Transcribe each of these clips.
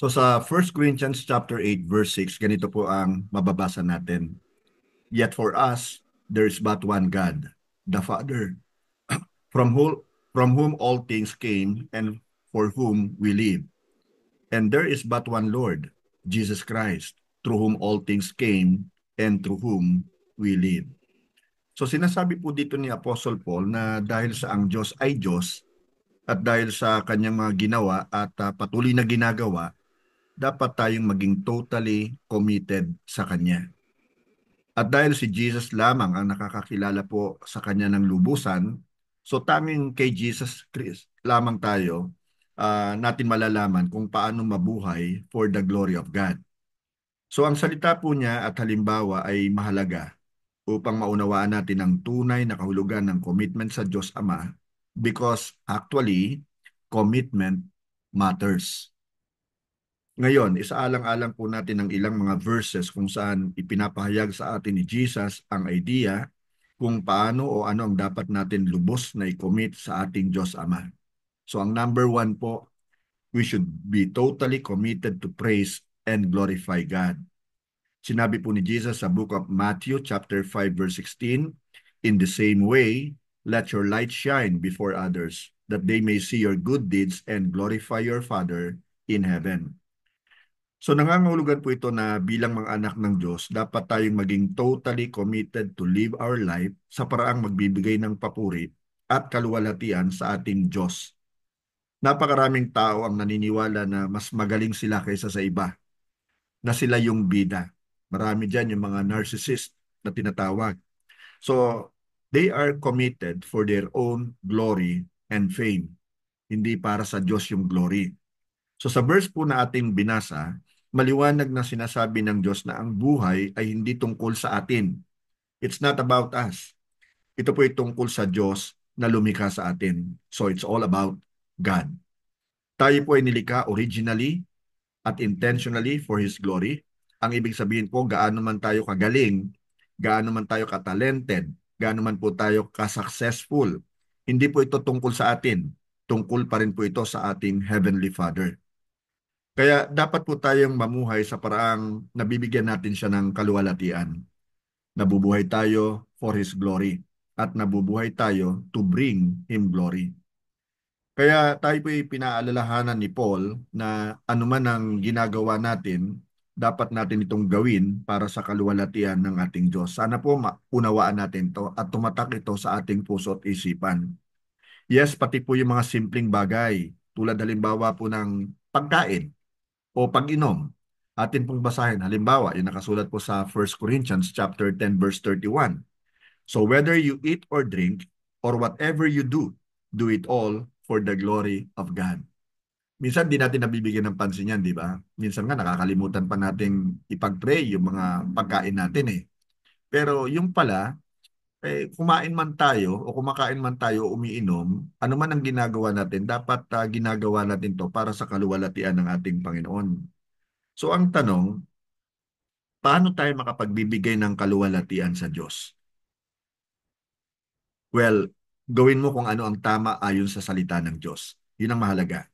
So sa 1 Corinthians chapter 8 verse 6, ganito po ang mababasa natin. Yet for us, there is but one God, the Father, from whom all things came and for whom we live. And there is but one Lord, Jesus Christ, through whom all things came and through whom we live. So sinasabi po dito ni Apostle Paul na dahil sa ang Diyos ay Diyos at dahil sa kanyang mga ginawa at patuloy na ginagawa, dapat tayong maging totally committed sa Kanya. At dahil si Jesus lamang ang nakakakilala po sa Kanya ng lubusan, so tanging kay Jesus Christ lamang tayo natin malalaman kung paano mabuhay for the glory of God. So ang salita po niya at halimbawa ay mahalaga upang maunawaan natin ang tunay na kahulugan ng commitment sa Diyos Ama because actually, commitment matters. Ngayon, isaalang-alang po natin ang ilang mga verses kung saan ipinapahayag sa atin ni Jesus ang idea kung paano o ano ang dapat natin lubos na i-commit sa ating Diyos Ama. So ang number one po, we should be totally committed to praise and glorify God. Sinabi po ni Jesus sa book of Matthew chapter 5 verse 16, in the same way, let your light shine before others, that they may see your good deeds and glorify your Father in heaven. So nangangahulugan po ito na bilang mga anak ng Diyos, dapat tayong maging totally committed to live our life sa paraang magbibigay ng papuri at kaluwalhatian sa ating Diyos. Napakaraming tao ang naniniwala na mas magaling sila kaysa sa iba, na sila yung bida. Marami dyan yung mga narcissist na tinatawag. So, they are committed for their own glory and fame, hindi para sa Diyos yung glory. So sa verse po na ating binasa, maliwanag na sinasabi ng Diyos na ang buhay ay hindi tungkol sa atin. It's not about us. Ito po ay tungkol sa Diyos na lumikha sa atin. So it's all about God. Tayo po ay nilikha originally at intentionally for His glory. Ang ibig sabihin po, gaano man tayo kagaling, gaano man tayo katalented, gaano man po tayo ka-successful, hindi po ito tungkol sa atin. Tungkol pa rin po ito sa ating Heavenly Father. Kaya dapat po tayong mamuhay sa paraang nabibigyan natin siya ng kaluwalhatian. Nabubuhay tayo for His glory at nabubuhay tayo to bring Him glory. Kaya tayo po pinaalalahanan ni Paul na anuman ang ginagawa natin, dapat natin itong gawin para sa kaluwalhatian ng ating Diyos. Sana po maunawaan natin to at tumatak ito sa ating puso at isipan. Yes, pati po yung mga simpleng bagay tulad halimbawa po ng pagkain o pag-inom. Atin pong basahin. Halimbawa, yung nakasulat po sa 1 Corinthians chapter 10 verse 31. So whether you eat or drink or whatever you do it all for the glory of God. Minsan di natin nabibigyan ng pansin yan, di ba? Minsan nga nakakalimutan pa nating ipag-pray yung mga pagkain natin eh. Pero yung pala, kumain man tayo o kumakain man tayo o umiinom, ano man ang ginagawa natin, dapat ginagawa natin to para sa kaluwalhatian ng ating Panginoon. So ang tanong, paano tayo makapagbibigay ng kaluwalhatian sa Diyos? Well, gawin mo kung ano ang tama ayon sa salita ng Diyos. Yun ang mahalaga.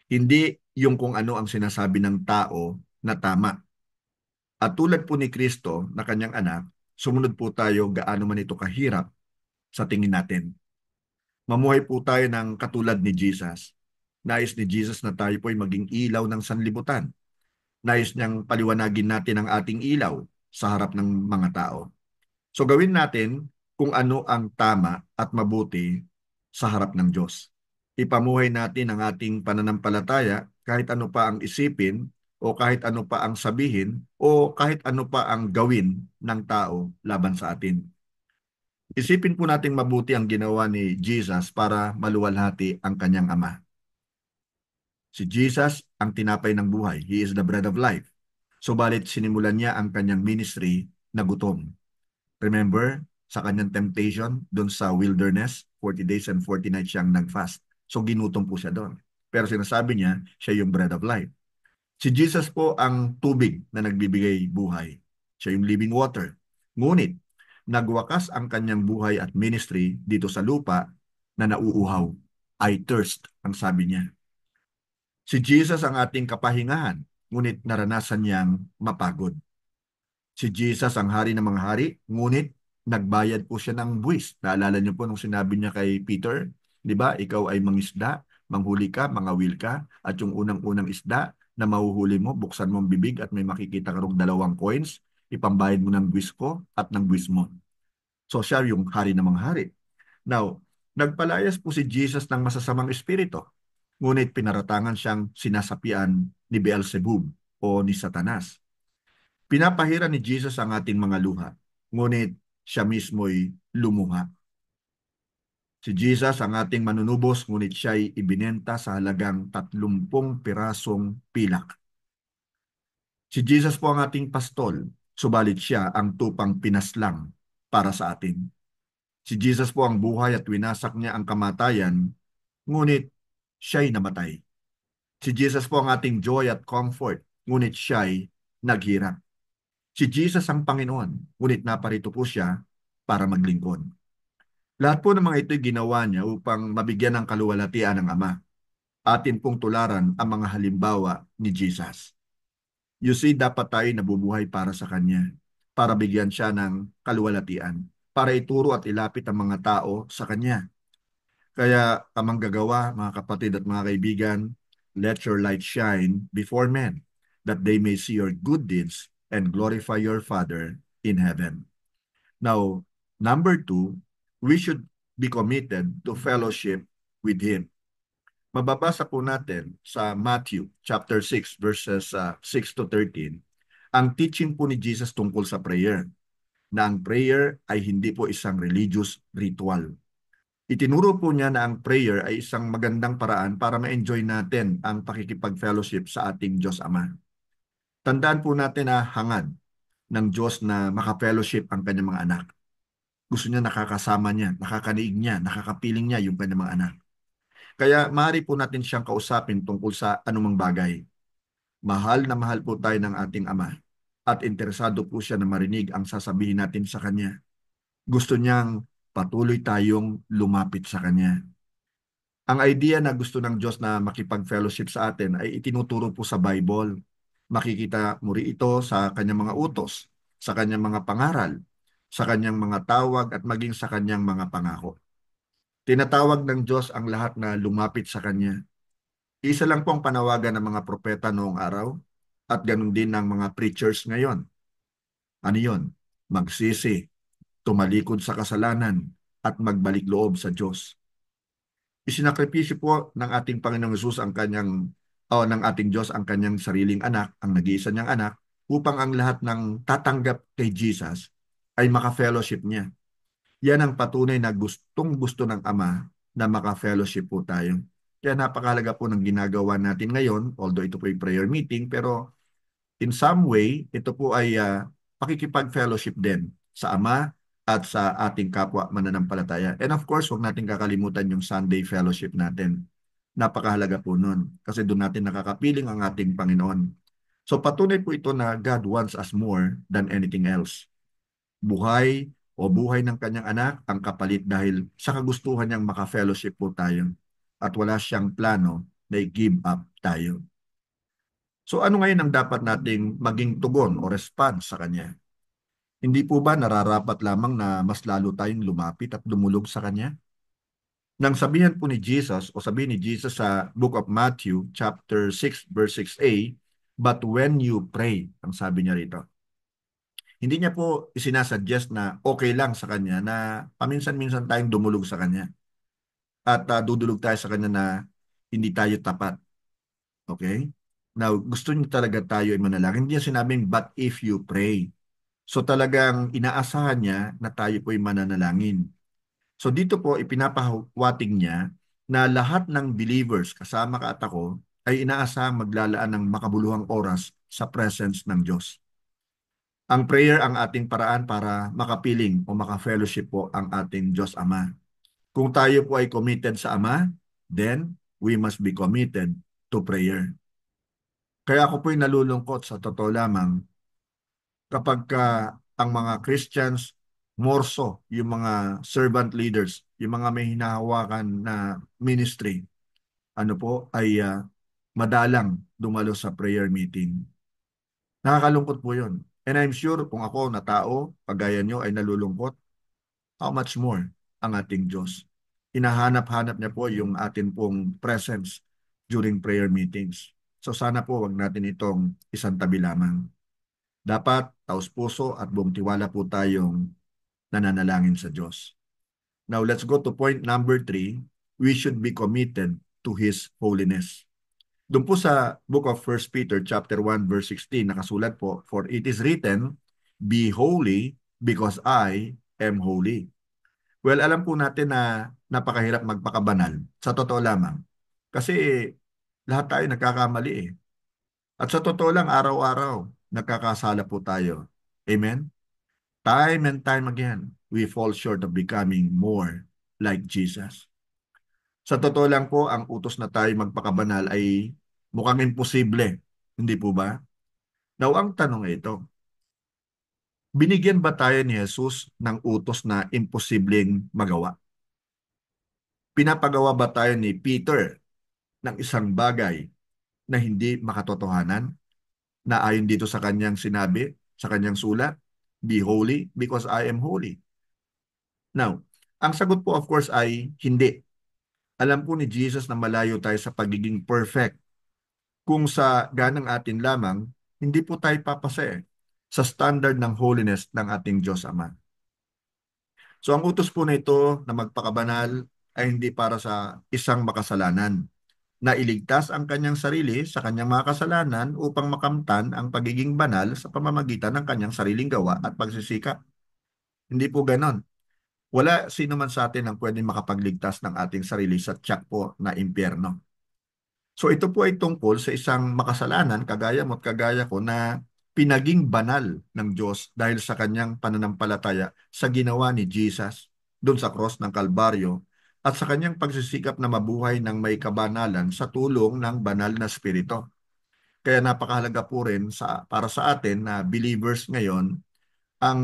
Hindi yung kung ano ang sinasabi ng tao na tama. At tulad po ni Kristo na kanyang anak, sumunod po tayo gaano man ito kahirap sa tingin natin. Mamuhay po tayo ng katulad ni Jesus. Nais ni Jesus na tayo po ay maging ilaw ng sanlibutan. Nais niyang paliwanagin natin ang ating ilaw sa harap ng mga tao. So gawin natin kung ano ang tama at mabuti sa harap ng Diyos. Ipamuhay natin ang ating pananampalataya kahit ano pa ang isipin o kahit ano pa ang sabihin o kahit ano pa ang gawin ng tao laban sa atin. Isipin po natin mabuti ang ginawa ni Jesus para maluwalhati ang kanyang ama. Si Jesus ang tinapay ng buhay. He is the bread of life. Subalit sinimulan niya ang kanyang ministry na gutom. Remember, sa kanyang temptation doon sa wilderness, 40 days and 40 nights siyang nag-fast. So ginutom po siya doon. Pero sinasabi niya, siya yung bread of life. Si Jesus po ang tubig na nagbibigay buhay. Siya yung living water. Ngunit, nagwakas ang kanyang buhay at ministry dito sa lupa na nauuhaw. I thirst, ang sabi niya. Si Jesus ang ating kapahingahan, ngunit naranasan niyang mapagod. Si Jesus ang hari ng mga hari, ngunit nagbayad po siya ng buwis. Naalala niyo po nung sinabi niya kay Peter, di ba, ikaw ay mangisda, manghuli ka, mangawil ka, at yung unang-unang isda na mahuhuli mo, buksan mo ang bibig at may makikita ka rong 2 coins, ipambayad mo ng buwis ko at ng buwis mo. So siya yung hari ng mga hari. Now, nagpalayas po si Jesus ng masasamang espiritu, ngunit pinaratangan siyang sinasapian ni Beelzebub o ni Satanas. Pinapahira ni Jesus ang ating mga luha, ngunit siya mismo'y lumuha. Si Jesus ang ating manunubos, ngunit siya'y ibinenta sa halagang 30 pirasong pilak. Si Jesus po ang ating pastol, subalit siya ang tupang pinaslang para sa atin. Si Jesus po ang buhay at winasak niya ang kamatayan, ngunit siya'y namatay. Si Jesus po ang ating joy at comfort, ngunit siya'y naghirap. Si Jesus ang Panginoon, ngunit naparito po siya para maglingkod. Lahat po ng mga ito'y ginawa niya upang mabigyan ng kaluwalhatian ng Ama. Atin pong tularan ang mga halimbawa ni Jesus. You see, dapat tayo nabubuhay para sa Kanya, para bigyan siya ng kaluwalhatian, para ituro at ilapit ang mga tao sa Kanya. Kaya kamanggagawa, mga kapatid at mga kaibigan, let your light shine before men, that they may see your good deeds and glorify your Father in heaven. Now, number 2, we should be committed to fellowship with Him. Mababasa po natin sa Matthew chapter 6 verses 6 to 13 ang teaching po ni Jesus tungkol sa prayer, na ang prayer ay hindi po isang religious ritual. Itinuro po niya na ang prayer ay isang magandang paraan para ma-enjoy natin ang pakikipag-fellowship sa ating Diyos Ama. Tandaan po natin na hangad ng Diyos na maka-fellowship ang kanyang mga anak. Gusto niya nakakasama niya, nakakaniig niya, nakakapiling niya yung kanyang mga anak. Kaya maaari po natin siyang kausapin tungkol sa anumang bagay. Mahal na mahal po tayo ng ating Ama at interesado po siya na marinig ang sasabihin natin sa Kanya. Gusto niyang patuloy tayong lumapit sa Kanya. Ang idea na gusto ng Diyos na makipag-fellowship sa atin ay itinuturo po sa Bible. Makikita mo rin ito sa kanyang mga utos, sa kanyang mga pangaral, sa kanyang mga tawag at maging sa kanyang mga pangako. Tinatawag ng Diyos ang lahat na lumapit sa Kanya. Isa lang po ang panawagan ng mga propeta noong araw at ganun din ng mga preachers ngayon. Ano yon? Magsisi, tumalikod sa kasalanan at magbalik loob sa Diyos. Isinakripisyo po ng ating Panginoong Hesus ang kanyang ng ating Diyos ang kanyang sariling anak, ang nag-iisa niyang anak, upang ang lahat ng tatanggap kay Jesus ay maka-fellowship niya. Yan ang patunay na gustong-gusto ng Ama na maka-fellowship po tayo. Kaya napakahalaga po ng ginagawa natin ngayon, although ito po ay prayer meeting, pero in some way, ito po ay pakikipag-fellowship din sa Ama at sa ating kapwa mananampalataya. And of course, huwag natin kakalimutan yung Sunday fellowship natin. Napakahalaga po nun kasi doon natin nakakapiling ang ating Panginoon. So patunay po ito na God wants us more than anything else. Buhay o buhay ng kanyang anak ang kapalit dahil sa kagustuhan niyang maka-fellowship po tayo at wala siyang plano na i-give up tayo. So ano ngayon ang dapat nating maging tugon o response sa Kanya? Hindi po ba nararapat lamang na mas lalo tayong lumapit at dumulog sa Kanya? Nang sabihan po ni Jesus o sabihin ni Jesus sa Book of Matthew chapter 6 verse 6a, but when you pray, ang sabi niya rito. Hindi niya po isinasuggest na okay lang sa Kanya na paminsan-minsan tayong dumulog sa Kanya at dudulog tayo sa Kanya na hindi tayo tapat. Okay? Now, gusto niyo talaga tayo ay manalangin. Hindi niya sinabing, but if you pray. So talagang inaasahan niya na tayo po ay mananalangin. So dito po ipinapawating niya na lahat ng believers, kasama ka at ako, ay inaasahang maglalaan ng makabuluhang oras sa presence ng Diyos. Ang prayer ang ating paraan para makapiling o maka-fellowship po ang ating Diyos Ama. Kung tayo po ay committed sa Ama, then we must be committed to prayer. Kaya ako po'y nalulungkot sa totoo lamang kapag ang mga Christians, more so, yung mga servant leaders, yung mga may hinahawakan na ministry, ano po, ay madalang dumalo sa prayer meeting. Nakakalungkot po yun. And I'm sure kung ako na tao, pagaya nyo ay nalulungkot, how much more ang ating Diyos. Hinahanap-hanap niya po yung atin pong presence during prayer meetings. So sana po wag natin itong isang tabi lamang. Dapat taos puso at buong tiwala po tayong nananalangin sa Diyos. Now let's go to point number 3. We should be committed to His holiness. Doon po sa book of 1 Peter chapter 1 verse 16 nakasulat po, "For it is written, Be holy because I am holy." Well, alam po natin na napakahirap magpakabanal. Sa totoo lamang. Kasi lahat tayo nagkakamali eh. At sa totoo lang, araw-araw, nagkakasala po tayo. Amen? Time and time again, we fall short of becoming more like Jesus. Sa totoo lang po, ang utos na tayo magpakabanal ay mukhang imposible. Hindi po ba? Now, ang tanong ay ito, binigyan ba tayo ni Jesus ng utos na imposibleng magawa? Pinapagawa ba tayo ni Peter ng isang bagay na hindi makatotohanan? Na ayon dito sa kanyang sinabi, sa kanyang sulat, "Be holy because I am holy." Now, ang sagot po of course ay hindi. Alam po ni Jesus na malayo tayo sa pagiging perfect. Kung sa ganang atin lamang, hindi po tayo papasa sa standard ng holiness ng ating Diyos Ama. So ang utos po na ito na magpakabanal ay hindi para sa isang makasalanan na iligtas ang kanyang sarili sa kanyang mga kasalanan upang makamtan ang pagiging banal sa pamamagitan ng kanyang sariling gawa at pagsisikap. Hindi po ganon. Wala sino man sa atin ang pwedeng makapagligtas ng ating sarili sa tiyak po na impyerno. So ito po ay tungkol sa isang makasalanan, kagaya mo at kagaya ko, na pinaging banal ng Diyos dahil sa kanyang pananampalataya sa ginawa ni Jesus doon sa cross ng Kalbaryo at sa kanyang pagsisikap na mabuhay ng may kabanalan sa tulong ng banal na Espiritu. Kaya napakahalaga po rin para sa atin na believers ngayon ang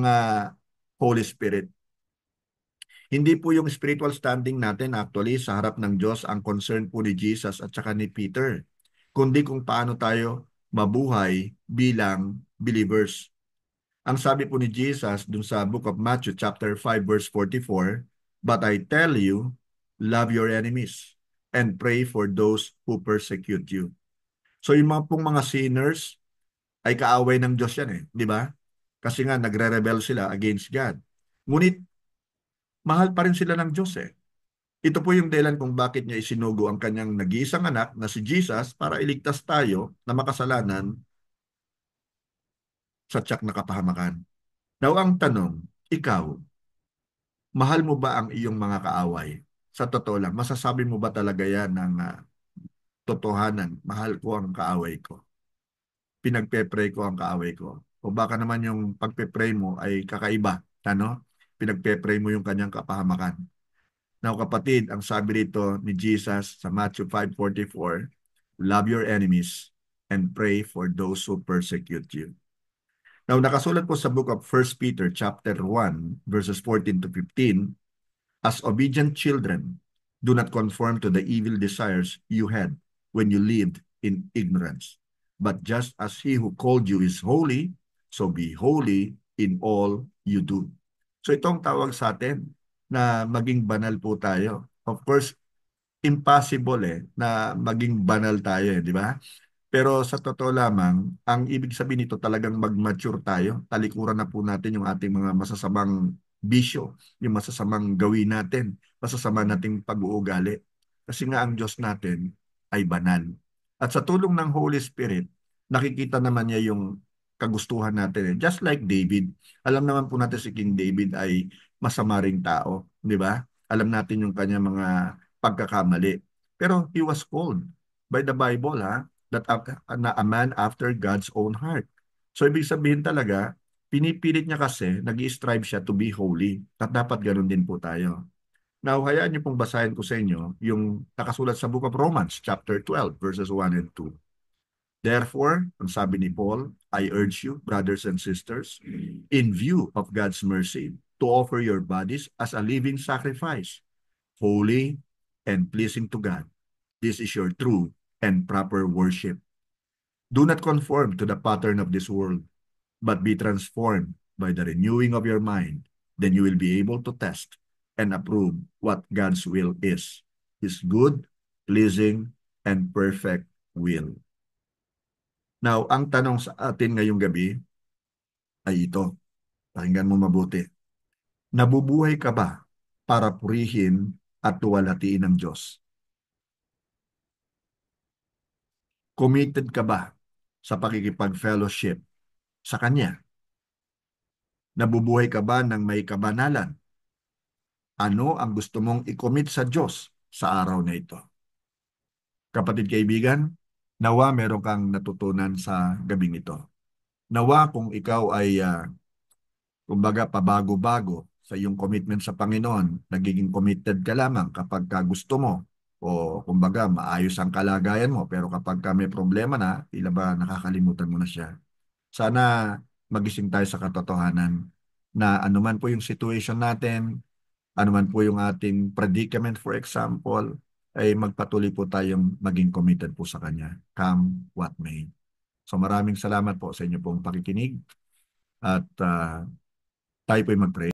Holy Spirit. Hindi po yung spiritual standing natin actually sa harap ng Diyos ang concern po ni Jesus at saka ni Peter, kundi kung paano tayo mabuhay bilang believers. Ang sabi po ni Jesus dun sa book of Matthew chapter 5 verse 44, "But I tell you, love your enemies and pray for those who persecute you." So yung mga pong mga sinners ay kaaway ng Diyos yan di ba? Kasi nga nagre-rebel sila against God. Ngunit mahal pa rin sila ng Diyos Ito po yung dahilan kung bakit niya isinugo ang kanyang nag-iisang anak na si Jesus para iligtas tayo na makasalanan sa tiyak na kapahamakan. Now ang tanong, ikaw, mahal mo ba ang iyong mga kaaway? Sa totoo lang, masasabi mo ba talaga yan ng totohanan? Mahal ko ang kaaway ko. Pinagpe-pray ko ang kaaway ko. O baka naman yung pagpe-pray mo ay kakaiba. Ano? Pinagpe-pray mo yung kanyang kapahamakan. Now kapatid, ang sabi rito ni Jesus sa Matthew 5:44, "Love your enemies and pray for those who persecute you." Now nakasulat po sa book of 1 Peter chapter 1 verses 14 to 15, "As obedient children, do not conform to the evil desires you had when you lived in ignorance. But just as he who called you is holy, so be holy in all you do." So itong tawag sa atin na maging banal po tayo. Of course, impossible na maging banal tayo di ba? Pero sa totoo lamang, ang ibig sabihin nito talagang mag-mature tayo. Talikuran na po natin yung ating mga masasamang bisyo, yung masasamang gawin natin, masasama nating pag-uugali. Kasi nga ang Diyos natin ay banal. At sa tulong ng Holy Spirit, nakikita naman niya yung kagustuhan natin. Just like David, alam naman po natin si King David ay masama ring tao, di ba? Alam natin yung kanyang mga pagkakamali. Pero he was called by the Bible, that na a man after God's own heart. So ibig sabihin talaga, pinipilit niya kasi, nag-i-strive siya to be holy. At dapat ganun din po tayo. Now, hayaan niyo pong basahin ko sa inyo yung nakasulat sa Book of Romans, chapter 12, verses 1 and 2. "Therefore," ang sabi ni Paul, "I urge you, brothers and sisters, in view of God's mercy, to offer your bodies as a living sacrifice, holy and pleasing to God. This is your true and proper worship. Do not conform to the pattern of this world, but be transformed by the renewing of your mind. Then you will be able to test and approve what God's will is, His good, pleasing, and perfect will. Now, ang tanong sa atin ngayong gabi ay ito. Pakinggan mo mabuti. Nabubuhay ka ba para purihin at tuwalatiin ng Diyos? Committed ka ba sa pakikipag-fellowship sa Kanya? Nabubuhay ka ba ng may kabanalan? Ano ang gusto mong i-commit sa Diyos sa araw na ito? Kapatid kaibigan, nawa meron kang natutunan sa gabing ito. Nawa kung ikaw ay kumbaga pabago-bago sa iyong commitment sa Panginoon, nagiging committed ka lamang kapag ka gusto mo o kumbaga maayos ang kalagayan mo, pero kapag ka may problema na, tila ba nakakalimutan mo na siya. Sana magising tayo sa katotohanan na anuman po yung situation natin, anuman po yung ating predicament for example, ay magpatuloy po tayong maging committed po sa Kanya, come what may. So maraming salamat po sa inyo pong pakikinig at tayo po'y mag-pray.